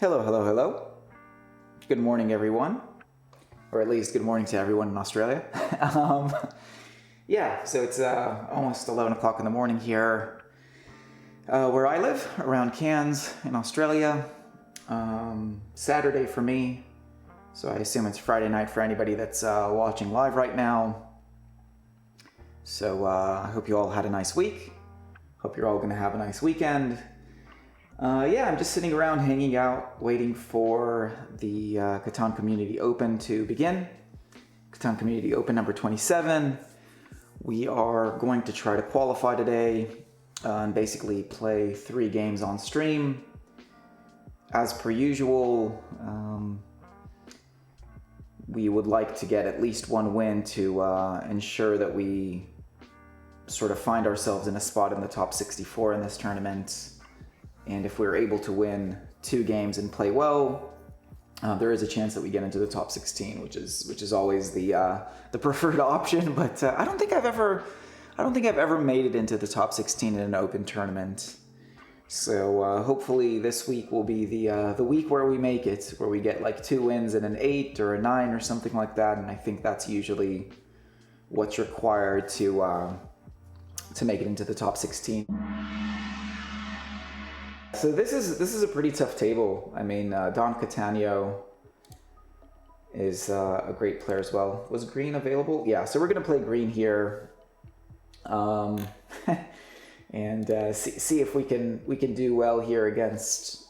Hello, hello, hello. Good morning, everyone. Or at least good morning to everyone in Australia. So it's almost 11 o'clock in the morning here where I live, around Cairns in Australia. Saturday for me, so I assume it's Friday night for anybody that's watching live right now. So I hope you all had a nice week. Hope you're all going to have a nice weekend. I'm just sitting around hanging out, waiting for the Catan Community Open to begin. Catan Community Open number 27. We are going to try to qualify today and basically play 3 games on stream. As per usual, we would like to get at least 1 win to ensure that we sort of find ourselves in a spot in the top 64 in this tournament. And if we're able to win 2 games and play well, there is a chance that we get into the top 16, which is always the preferred option. But I don't think I've ever made it into the top 16 in an open tournament. So hopefully this week will be the week where we make it, where we get like 2 wins and an 8 or a 9 or something like that. And I think that's usually what's required to make it into the top 16. So this is a pretty tough table. I mean, Don Catania is a great player as well. Was green available? Yeah, so we're going to play green here. And see if we can do well here against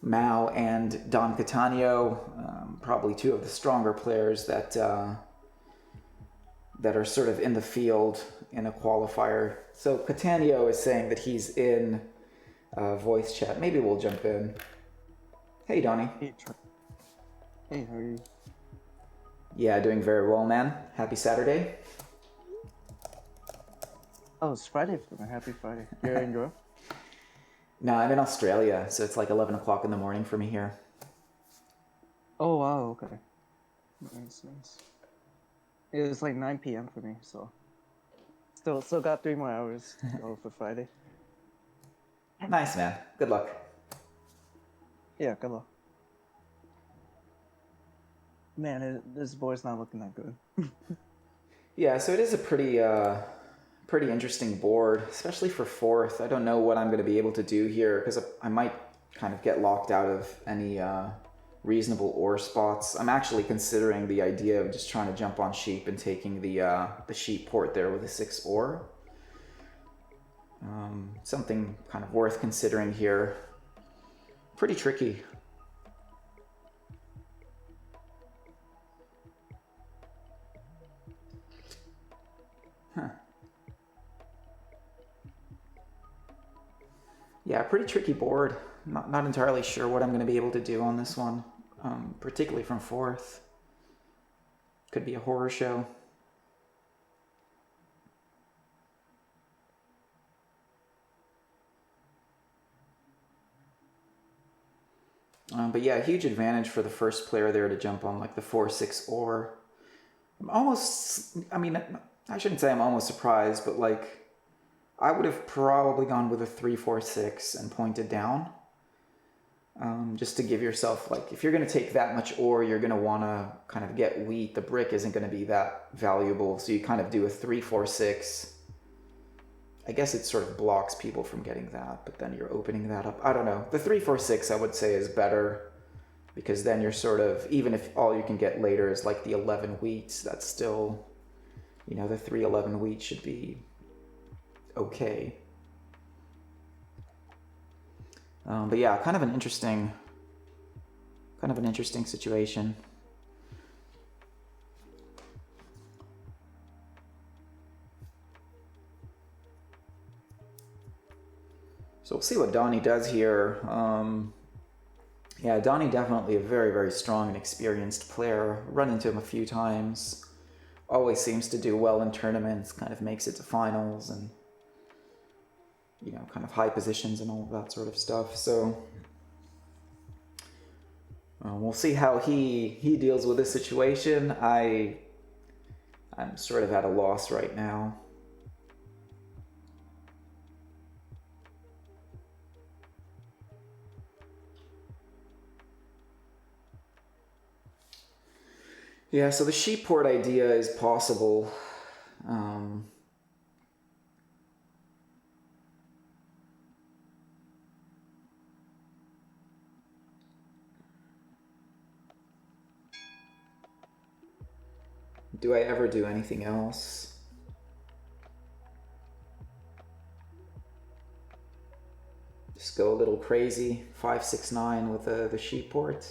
Mao and Don Catania. Probably 2 of the stronger players that are sort of in the field in a qualifier. So Catania is saying that he's in voice chat. Maybe we'll jump in. Hey, Donnie. Hey, how are you? Yeah, doing very well, man. Happy Saturday. Oh, it's Friday for me. Happy Friday. You're in Europe? No, I'm in Australia, so it's like 11 o'clock in the morning for me here. Oh, wow, okay. Nice. It was like 9 p.m. for me, so still got 3 more hours to go for Friday. Nice, man. Good luck. Yeah, good luck. Man, this board's not looking that good. Yeah, so it is a pretty interesting board, especially for 4th. I don't know what I'm going to be able to do here because I might kind of get locked out of any reasonable ore spots. I'm actually considering the idea of just trying to jump on sheep and taking the sheep port there with a 6 ore. Something kind of worth considering here. Pretty tricky. Yeah, pretty tricky board. Not entirely sure what I'm going to be able to do on this one, particularly from 4th. Could be a horror show. But yeah, huge advantage for the first player there to jump on like the 4-6 ore. I shouldn't say I'm almost surprised, but like I would have probably gone with a 3-4-6 and pointed down. Just to give yourself, like, if you're going to take that much ore, you're going to want to kind of get wheat. The brick isn't going to be that valuable, so you kind of do a 3-4-6. I guess it sort of blocks people from getting that, but then you're opening that up. I don't know. The 3-4-6 I would say is better because then you're sort of, even if all you can get later is like the 11 wheat, that's still, the 3-11 wheat should be okay. But yeah, kind of an interesting situation. So we'll see what Donnie does here. Yeah, Donnie definitely a very, very strong and experienced player. Run into him a few times. Always seems to do well in tournaments, kind of makes it to finals and, kind of high positions and all of that sort of stuff. So we'll see how he deals with this situation. I'm sort of at a loss right now. Yeah, so the sheep port idea is possible. Do I ever do anything else? Just go a little crazy, 5-6-9 with the sheep port.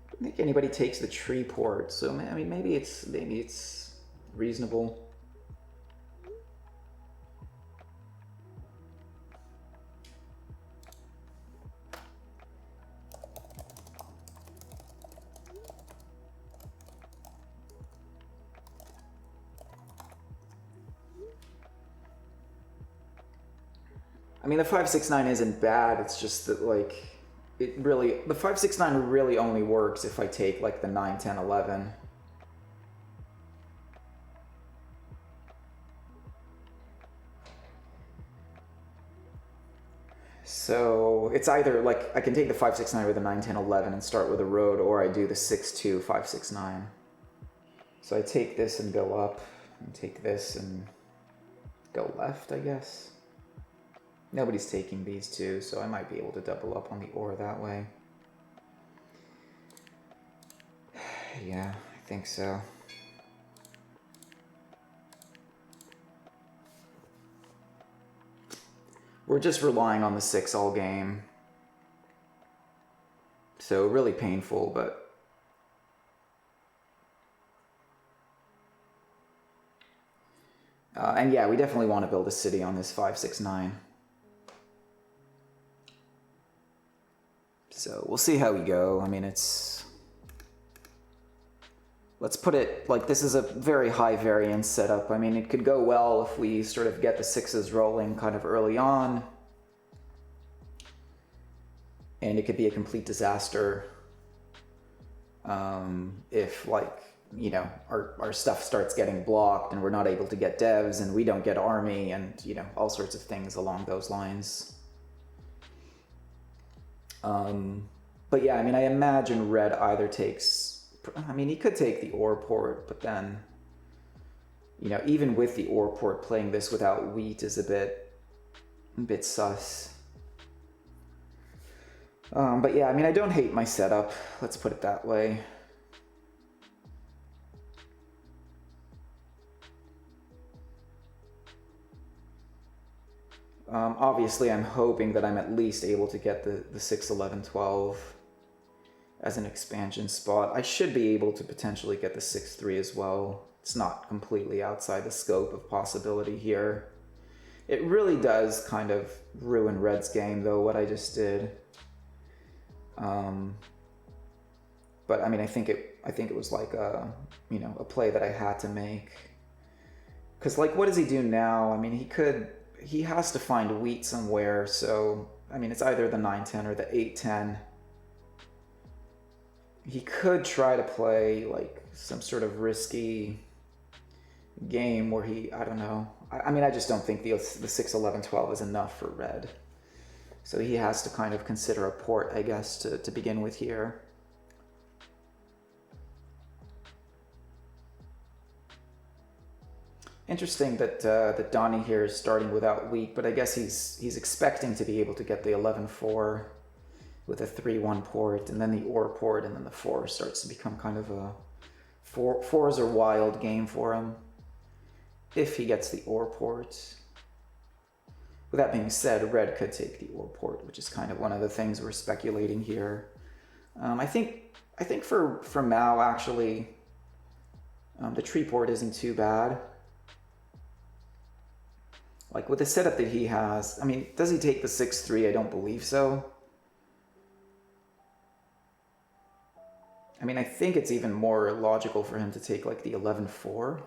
I don't think anybody takes the tree port, so I mean maybe it's reasonable. I mean, the 5-6-9 isn't bad. It's just that, like, the 5-6-9 really only works if I take, like, the 9-10-11. So it's either, like, I can take the 5-6-9 with the 9-10-11 and start with a road, or I do the 6-2, 5-6-9. So I take this and go up, and take this and go left, I guess. Nobody's taking these two, so I might be able to double up on the ore that way. Yeah, I think so. We're just relying on the 6 all game. So really painful, but... and yeah, we definitely want to build a city on this 5-6-9. So we'll see how we go. I mean, it's... Let's put it like this is a very high variance setup. I mean, it could go well if we sort of get the 6s rolling kind of early on. And it could be a complete disaster if, like, you know, our stuff starts getting blocked and we're not able to get devs and we don't get army and, you know, all sorts of things along those lines. But yeah, I mean, I imagine red either takes... I mean, he could take the ore port, but then, you know, even with the ore port, playing this without wheat is a bit sus. But yeah, I mean, I don't hate my setup. Let's put it that way. Obviously, I'm hoping that I'm at least able to get the 6-11-12 as an expansion spot. I should be able to potentially get the 6-3 as well. It's not completely outside the scope of possibility here. It really does kind of ruin Red's game, though, what I just did. But I mean, I think it was like a, you know, a play that I had to make. Because, like, what does he do now? I mean, he has to find wheat somewhere, so, I mean, it's either the 9-10 or the 8-10. He could try to play, like, some sort of risky game where I don't know. I mean, I just don't think the 6-11-12 is enough for red. So he has to kind of consider a port, I guess, to begin with here. Interesting that Donnie here is starting without wheat, but I guess he's expecting to be able to get the 11-4 with a 3-1 port, and then the ore port, and then the 4 starts to become kind of a... 4s are wild game for him, if he gets the ore port. With that being said, red could take the ore port, which is kind of one of the things we're speculating here. I think for Mao, actually, the tree port isn't too bad. Like, with the setup that he has, I mean, does he take the 6-3? I don't believe so. I mean, I think it's even more logical for him to take, like, the 11-4.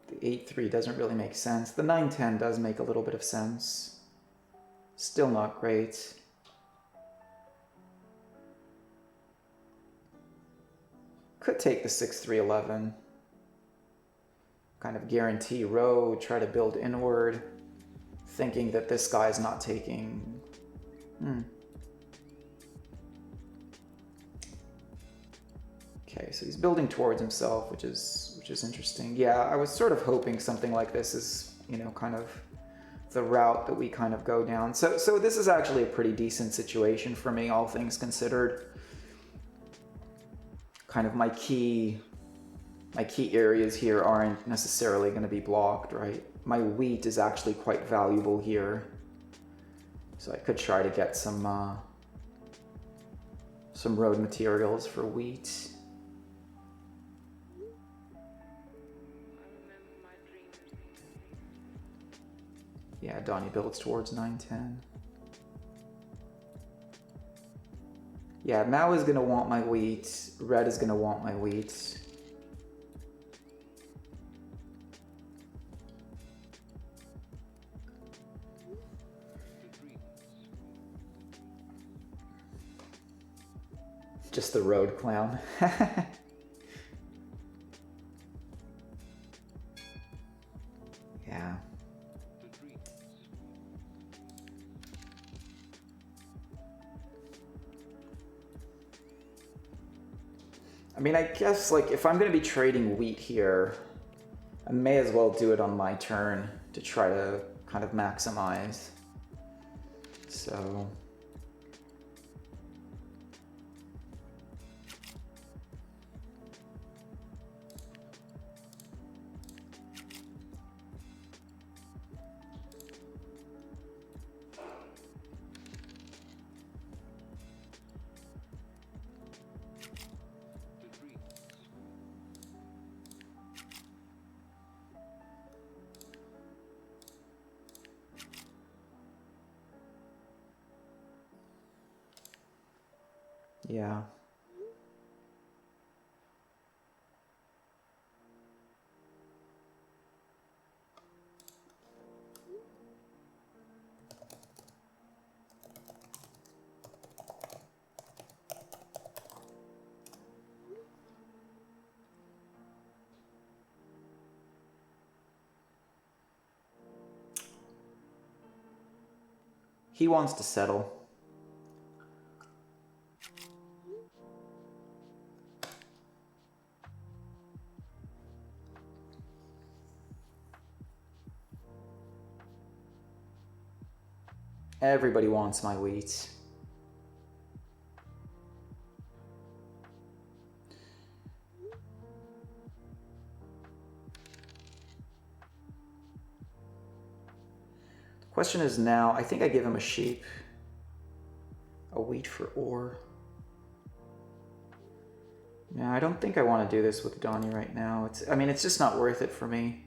The 8-3 doesn't really make sense. The 9-10 does make a little bit of sense. Still not great. Could take the 6-3-11. Kind of guarantee row, try to build inward, thinking that this guy's not taking... Okay, so he's building towards himself, which is interesting. Yeah, I was sort of hoping something like this is, you know, kind of the route that we kind of go down. So this is actually a pretty decent situation for me, all things considered. Kind of my key areas here aren't necessarily going to be blocked, right? My wheat is actually quite valuable here, so I could try to get some road materials for wheat. Yeah, Donnie builds towards 910. Yeah, Mao is gonna want my wheat. Red is gonna want my wheat. Just the road clown. Yeah. I mean, I guess, like, if I'm going to be trading wheat here, I may as well do it on my turn to try to kind of maximize. So... yeah. He wants to settle. Everybody wants my wheat. The question is now, I think I give him a sheep. A wheat for ore. Yeah, I don't think I want to do this with Donnie right now. I mean, it's just not worth it for me.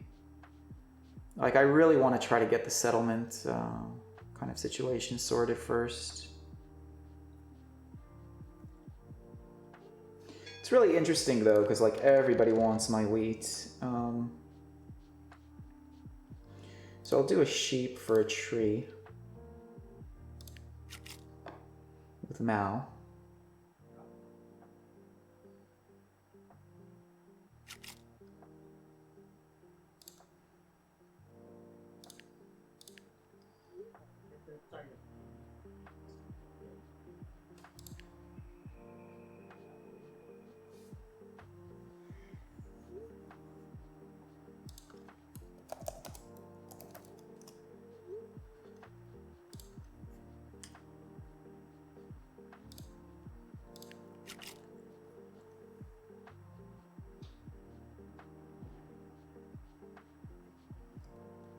Like, I really want to try to get the settlement kind of situation sorted first. It's really interesting though, because like everybody wants my wheat. So I'll do a sheep for a tree with Mao.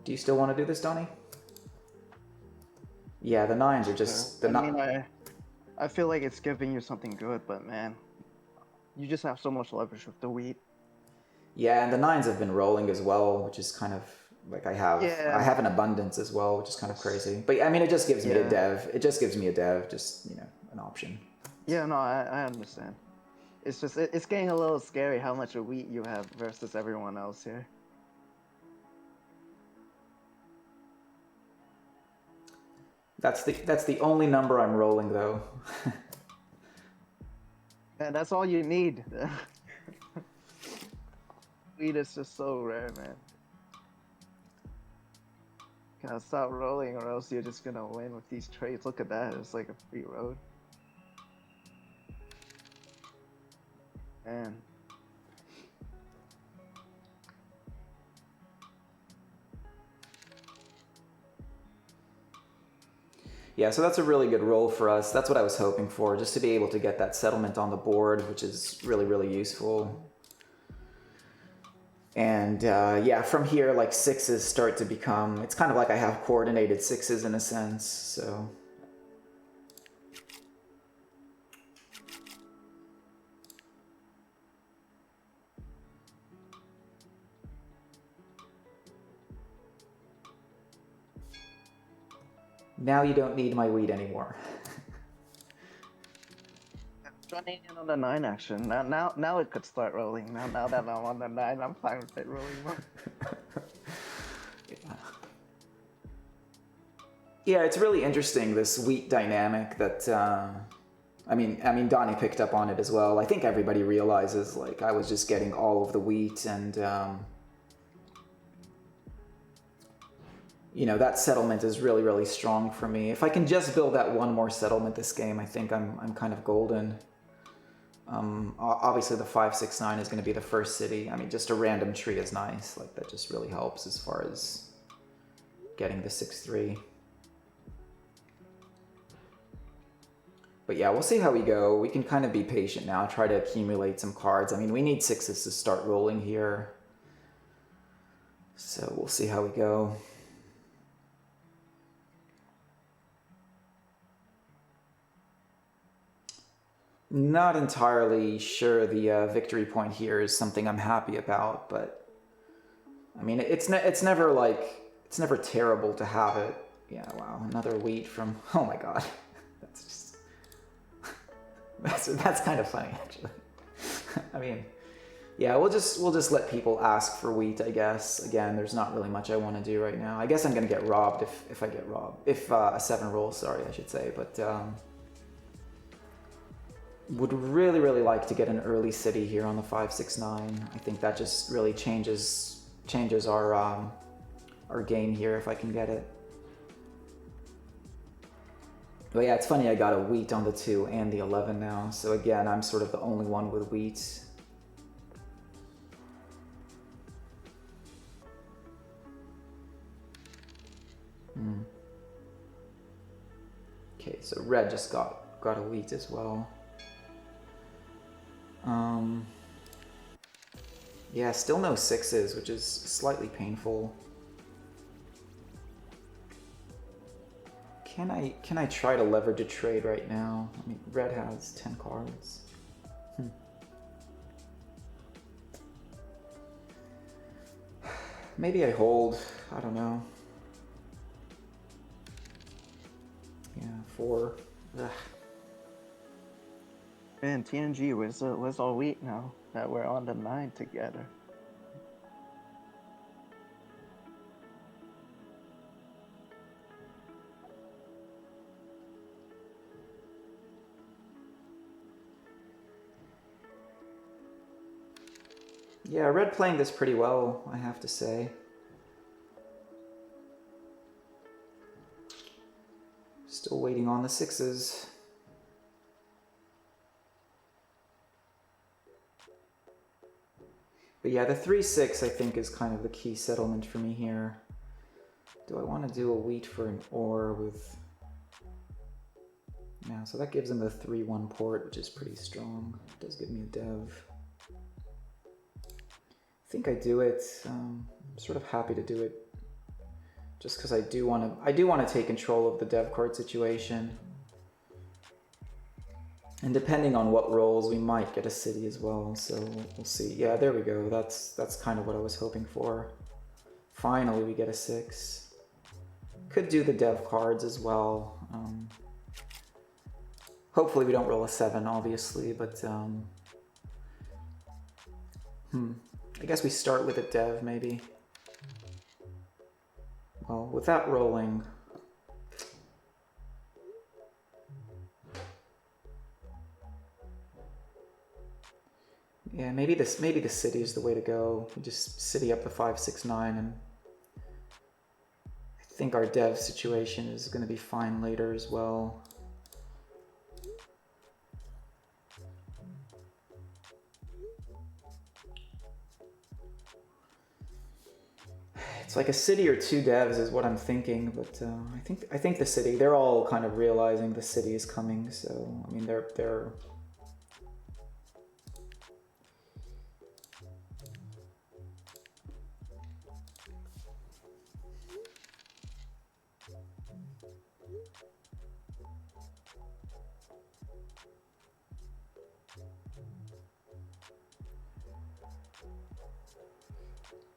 Do you still want to do this, Donnie? Yeah, the nines are just the I feel like it's giving you something good, but man, you just have so much leverage with the wheat. Yeah, and the nines have been rolling as well, which is kind of like I have an abundance as well, which is kind of crazy. But I mean, it just gives me a dev. It just gives me a dev, just, you know, an option. Yeah, no, I understand. It's just it's getting a little scary how much of wheat you have versus everyone else here. That's the only number I'm rolling though. Man, that's all you need. Wheat is just so rare, man. Gotta stop rolling or else you're just gonna win with these trades. Look at that, it's like a free road. And Yeah, so that's a really good roll for us. That's what I was hoping for, just to be able to get that settlement on the board, which is really, really useful. And yeah, from here, like sixes start to become, it's kind of like I have coordinated sixes in a sense, so. Now you don't need my wheat anymore. joining in on the 9 action. Now it could start rolling. Now that I'm on the 9, I'm fine with it rolling more. Yeah, it's really interesting, this wheat dynamic that, I mean, Donnie picked up on it as well. I think everybody realizes, like, I was just getting all of the wheat and, you know, that settlement is really, really strong for me. If I can just build that one more settlement this game, I think I'm kind of golden. Obviously the 569 is going to be the first city. I mean, just a random tree is nice. Like, that just really helps as far as getting the 6-3. But yeah, we'll see how we go. We can kind of be patient now, try to accumulate some cards. I mean, we need sixes to start rolling here. So we'll see how we go. Not entirely sure the victory point here is something I'm happy about, but I mean, it's never like, it's never terrible to have it. Yeah, wow, another wheat from, oh my god. That's just, that's kind of funny, actually. I mean, yeah, we'll just let people ask for wheat, I guess. Again, there's not really much I want to do right now. I guess I'm gonna get robbed if I get robbed. If a 7 rolls, sorry, I should say, but would really, really like to get an early city here on the 569. I think that just really changes our game here if I can get it. But yeah, it's funny, I got a wheat on the 2 and the 11 now. So again, I'm sort of the only one with wheat. Okay, so red just got a wheat as well. Yeah, still no sixes, which is slightly painful. Can I try to leverage a trade right now? I mean, red has 10 cards. Maybe I hold. I don't know. Yeah, 4. Ugh. Man, TNG, where's all wheat now that we're on the 9 together? Yeah, red playing this pretty well, I have to say. Still waiting on the sixes. But yeah, the 3-6 I think is kind of the key settlement for me here. Do I want to do a wheat for an ore with... Yeah, so that gives him the 3-1 port, which is pretty strong. It does give me a dev. I think I do it. I'm sort of happy to do it, just because I do want to take control of the dev card situation. And depending on what rolls, we might get a city as well. So we'll see. Yeah, there we go. That's kind of what I was hoping for. Finally, we get a 6. Could do the dev cards as well. Hopefully we don't roll a 7, obviously, but I guess we start with a dev, maybe. Well, without rolling... Yeah, maybe the city is the way to go. We just city up the 569, and I think our dev situation is going to be fine later as well. It's like a city or two devs is what I'm thinking, but I think the city. They're all kind of realizing the city is coming. So I mean, they're.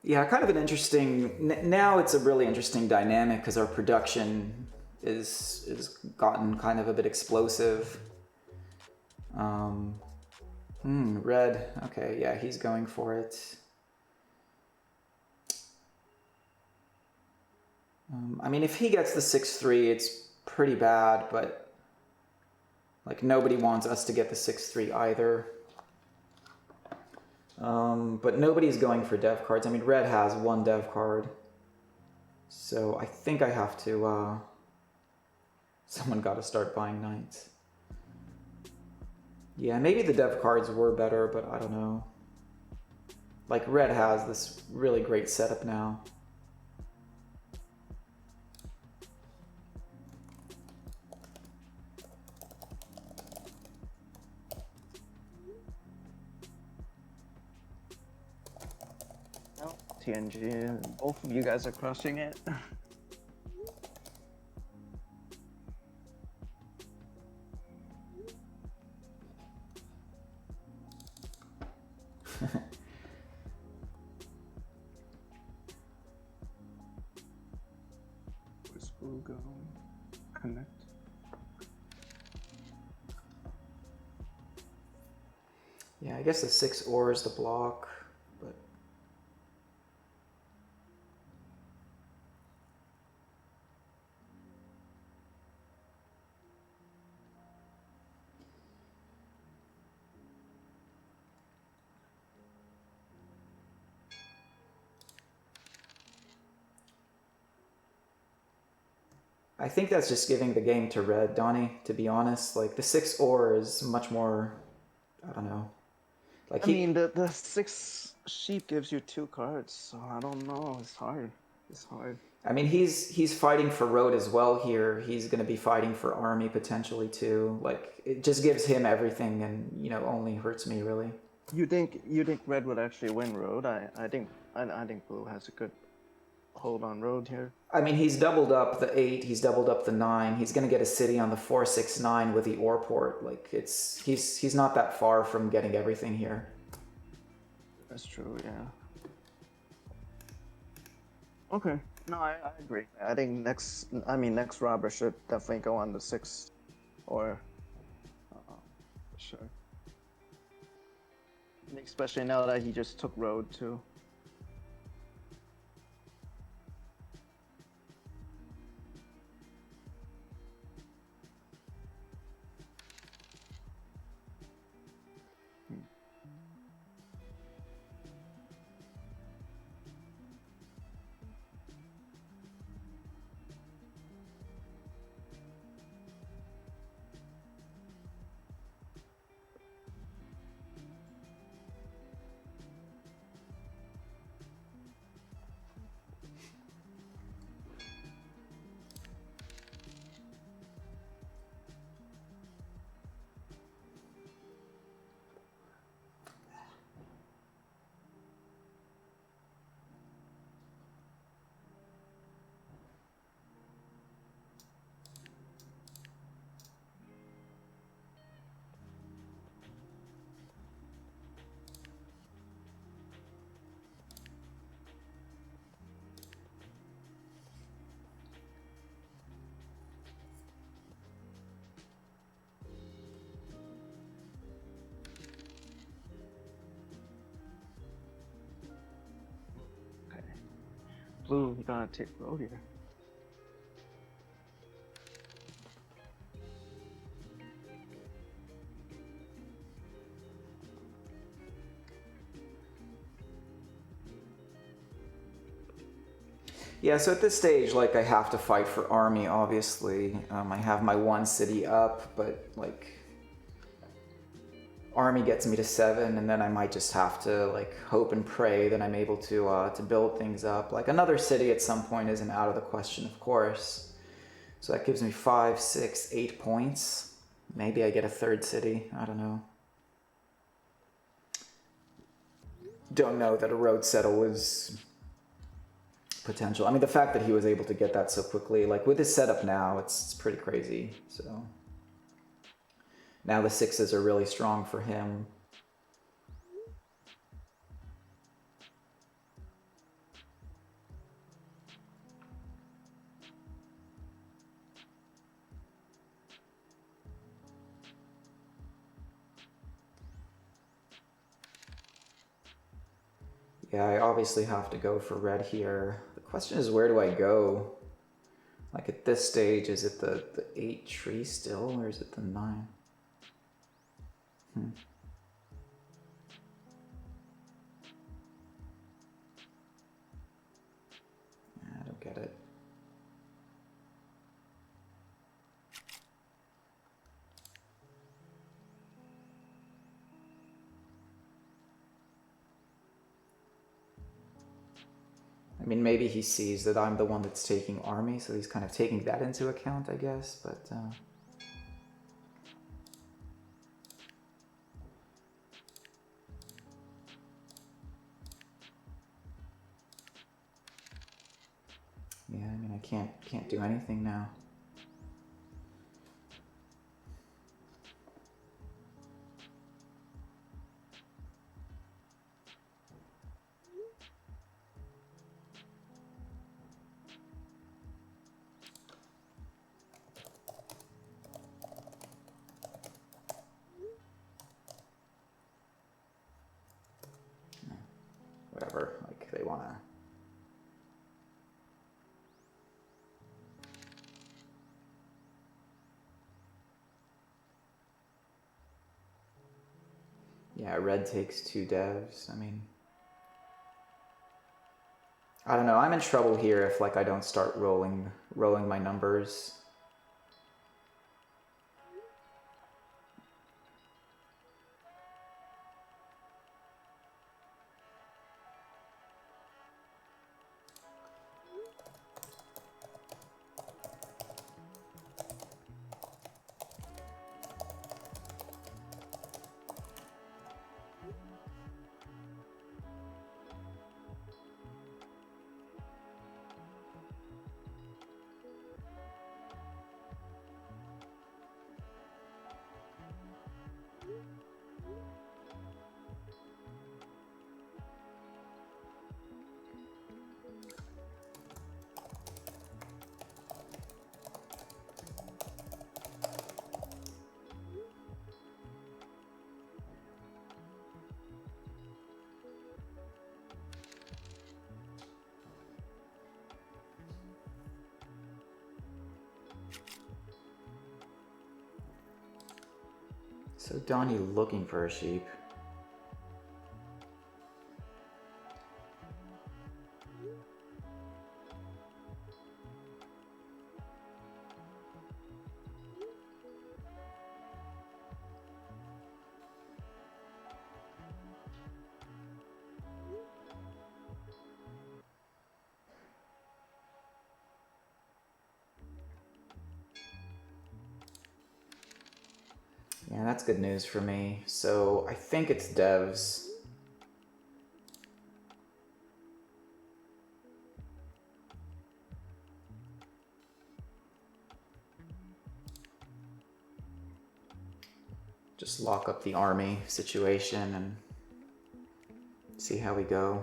Yeah, kind of an interesting. Now it's a really interesting dynamic because our production is gotten kind of a bit explosive. Red. Okay, yeah, he's going for it. I mean, if he gets the 6-3, it's pretty bad, but like nobody wants us to get the 6-3 either. But nobody's going for dev cards. I mean, red has one dev card. So I think I have to, someone got to start buying knights. Yeah, maybe the dev cards were better, but I don't know. Like, red has this really great setup now. TNG, both of you guys are crushing it. Where's Blue going? Connect. Yeah, I guess the 6 ore is the block, but I think that's just giving the game to red, Donnie, to be honest. Like, the 6 ore is much more, I don't know. Like I mean, the 6 sheep gives you 2 cards, so I don't know. It's hard. It's hard. I mean, he's fighting for road as well here. He's going to be fighting for army potentially too. Like, it just gives him everything, and you know, only hurts me really. You think red would actually win road? I think blue has a good hold on road here. I mean, he's doubled up the 8. He's doubled up the 9. He's going to get a city on the 4-6-9 with the ore port. Like, he's not that far from getting everything here. That's true. Yeah. Okay. No, I agree. I think next robber should definitely go on the 6 or sure. Especially now that he just took road too. Blue, you gotta take road here. Yeah, so at this stage, like, I have to fight for army, obviously. I have my 1 city up, but, like, army gets me to 7, and then I might just have to like hope and pray that I'm able to build things up. Like another city at some point isn't out of the question, of course. So that gives me 5, 6, 8 points. Maybe I get a third city. I don't know. Don't know that a road settle is potential. I mean, the fact that he was able to get that so quickly, like with his setup now, it's pretty crazy. So now the 6s are really strong for him. Yeah, I obviously have to go for red here. The question is, where do I go? Like at this stage, is it the 8 tree still, or is it the 9? I don't get it. I mean, maybe he sees that I'm the one that's taking army, so he's kind of taking that into account, I guess, but... yeah, I mean, I can't do anything now. Whatever, like, they want to... Yeah, red takes 2 devs, I mean... I don't know, I'm in trouble here if, like, I don't start rolling my numbers. So Donnie looking for a sheep. Yeah, that's good news for me. So I think it's devs. Just lock up the army situation and see how we go.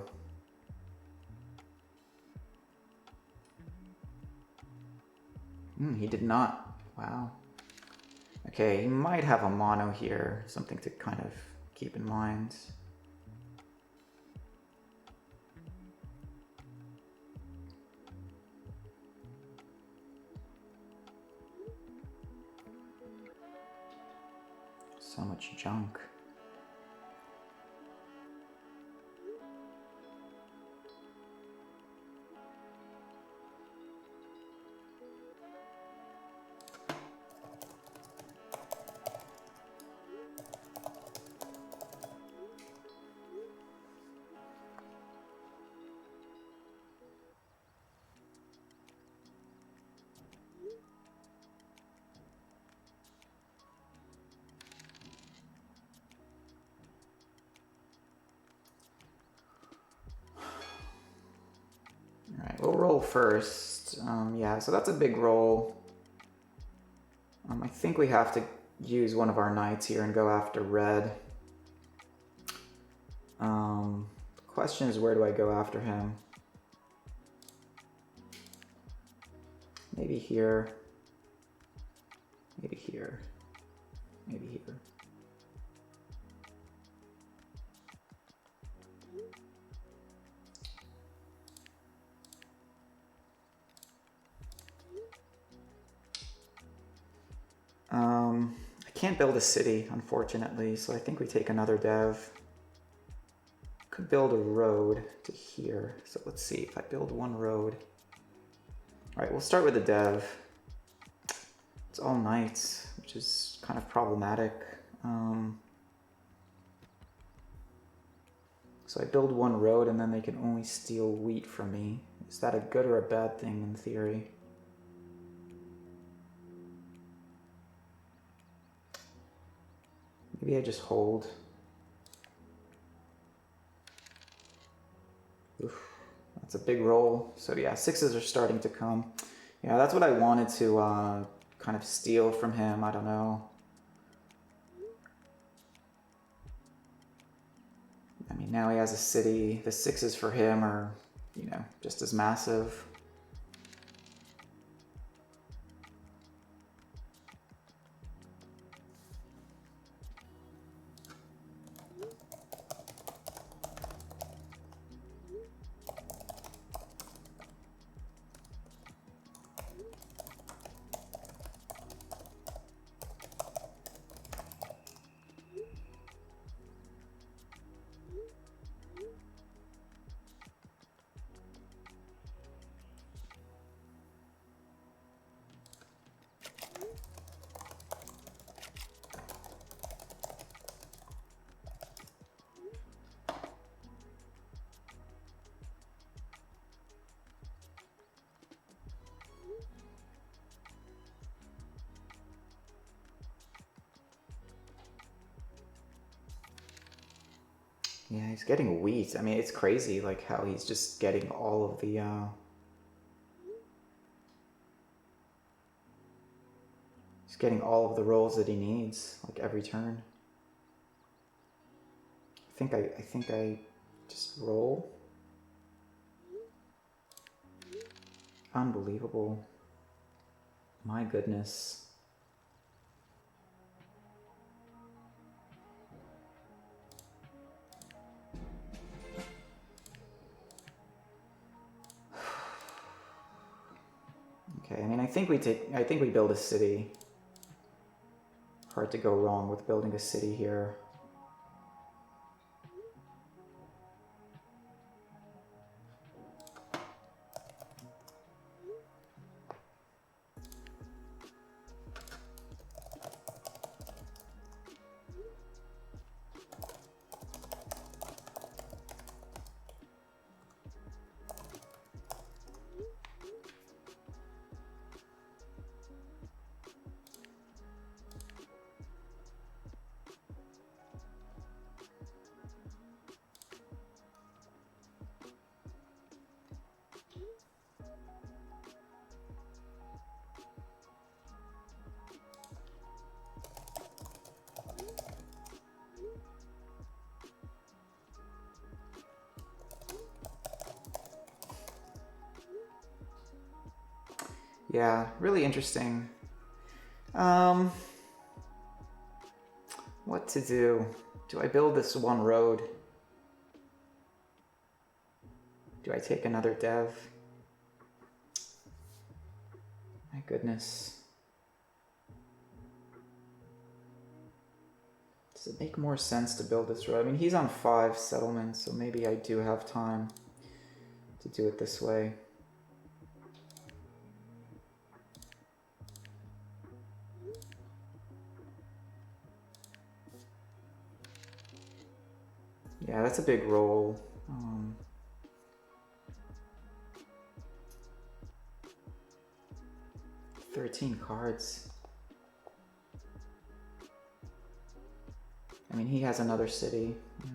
He did not. Wow. Okay, he might have a mono here. Something to kind of keep in mind. So much junk. first. Yeah, so that's a big roll. I think we have to use one of our knights here and go after red. The question is, where do I go after him? Maybe here. Maybe here. Maybe here. I can't build a city, unfortunately, so I think we take another dev. Could build a road to here. So let's see if I build one road. All right, we'll start with a dev. It's all knights, which is kind of problematic. So I build one road and then they can only steal wheat from me. Is that a good or a bad thing in theory? Maybe I just hold. Oof, that's a big roll. So yeah, sixes are starting to come. Yeah, that's what I wanted to kind of steal from him. I don't know. I mean, now he has a city. The sixes for him are, you know, just as massive. Yeah, he's getting wheat. I mean, it's crazy, like, how he's just getting all of the, he's getting all of the rolls that he needs, like, every turn. I think I just roll. Unbelievable. My goodness. Okay, I mean, I think we build a city. Hard to go wrong with building a city here. Yeah, really interesting. What to do? Do I build this one road? Do I take another dev? My goodness. Does it make more sense to build this road? I mean, he's on 5 settlements, so maybe I do have time to do it this way. Yeah, that's a big roll. 13 cards. I mean, he has another city. Yeah.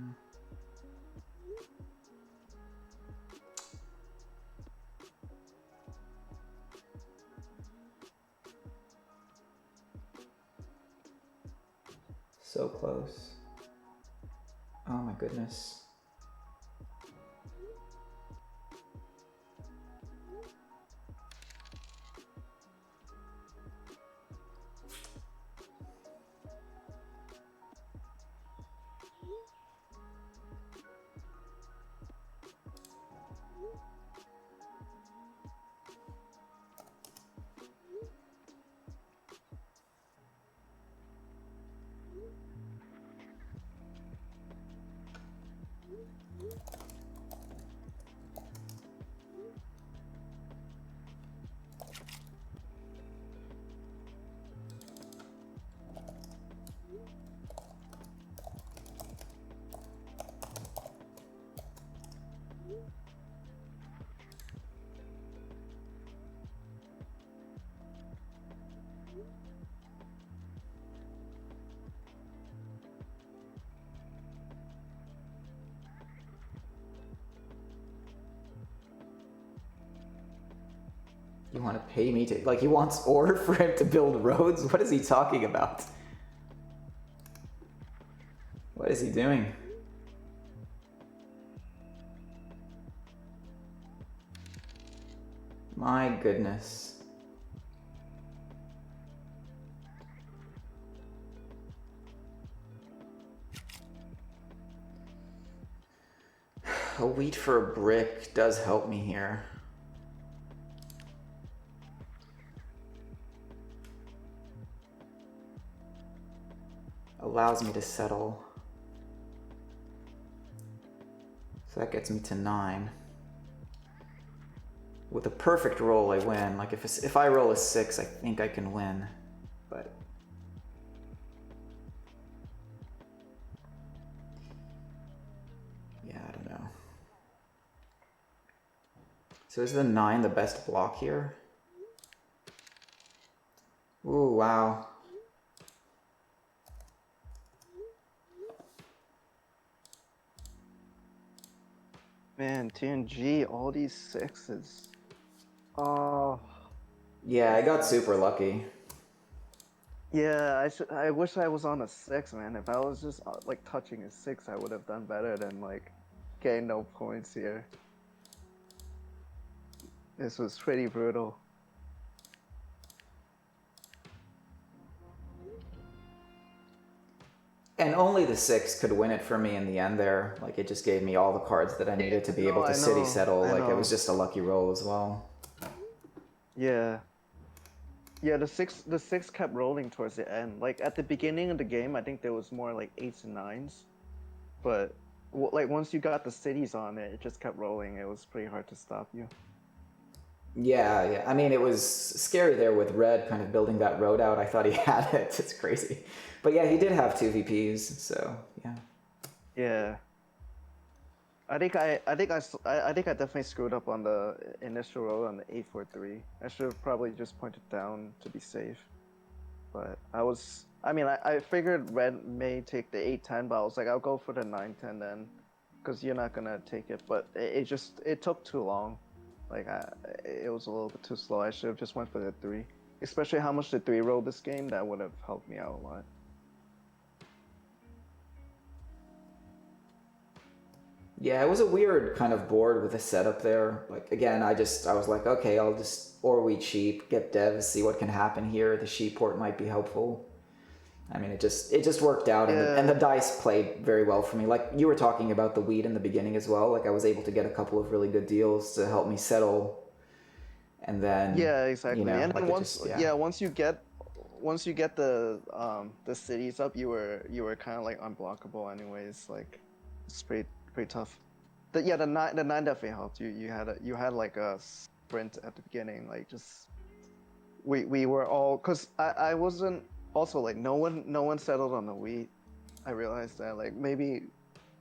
So close. Oh my goodness. You want to pay me to... Like, he wants ore for him to build roads? What is he talking about? What is he doing? My goodness. A wheat for a brick does help me here. Allows me to settle. So that gets me to 9. With a perfect roll, I win. Like if I roll a 6, I think I can win. But yeah, I don't know. So is the 9 the best block here? Ooh, wow. Man, TNG, all these 6s. Oh. Yeah, I got super lucky. Yeah, I wish I was on a 6, man. If I was just like touching a 6, I would have done better than like getting no points here. This was pretty brutal. And only the 6 could win it for me in the end there. Like, it just gave me all the cards that I needed to be able to city settle. Like, it was just a lucky roll as well. Yeah. Yeah, the six kept rolling towards the end. Like, at the beginning of the game, I think there was more like 8s and 9s. But, like, once you got the cities on it, it just kept rolling. It was pretty hard to stop you. Yeah. I mean, it was scary there with Red kind of building that road out. I thought he had it. It's crazy. But yeah, he did have 2 VPs, so yeah. Yeah. I think I definitely screwed up on the initial roll on the 843. I should have probably just pointed down to be safe. But I figured Red may take the 810, but I was like, I'll go for the 910 then, because you're not gonna take it. But it took too long. Like, it was a little bit too slow. I should have just went for the 3. Especially how much the 3 rolled this game, that would have helped me out a lot. Yeah, it was a weird kind of board with a setup there. Like, again, I was like, okay, I'll just or wheat sheep, get devs, see what can happen here. The sheep port might be helpful. I mean, it just worked out, and the dice played very well for me. Like, you were talking about the wheat in the beginning as well. Like, I was able to get a couple of really good deals to help me settle, and then exactly. You know, and like then once you get the cities up, you were kind of like unblockable anyways. Like, it's pretty tough. The 9 definitely helped. You had like a sprint at the beginning. Like, just we were all, because I wasn't also like no one settled on the wheat. I realized that, like, maybe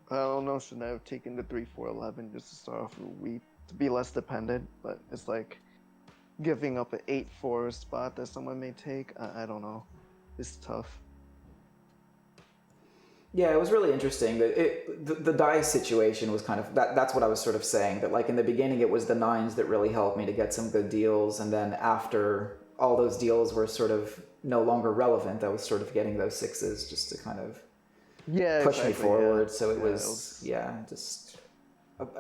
I don't know, should I have taken the 3-4-11 just to start off with wheat to be less dependent? But it's like giving up an 8-4 spot that someone may take. I don't know. It's tough. Yeah, it was really interesting. The die situation was kind of that's what I was sort of saying, that like in the beginning it was the 9s that really helped me to get some good deals, and then after all those deals were sort of no longer relevant. I was sort of getting those sixes just to kind of Yeah, push me exactly, forward. yeah. So it Yeah, was, just.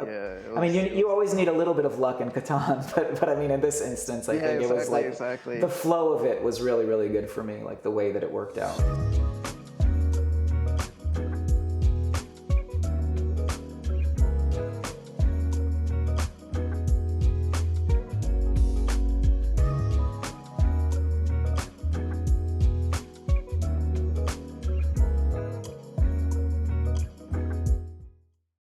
yeah, I mean, you always need a little bit of luck in Catan, but I mean, in this instance, I think it was like exactly. the flow of it was really, really good for me, like the way that it worked out.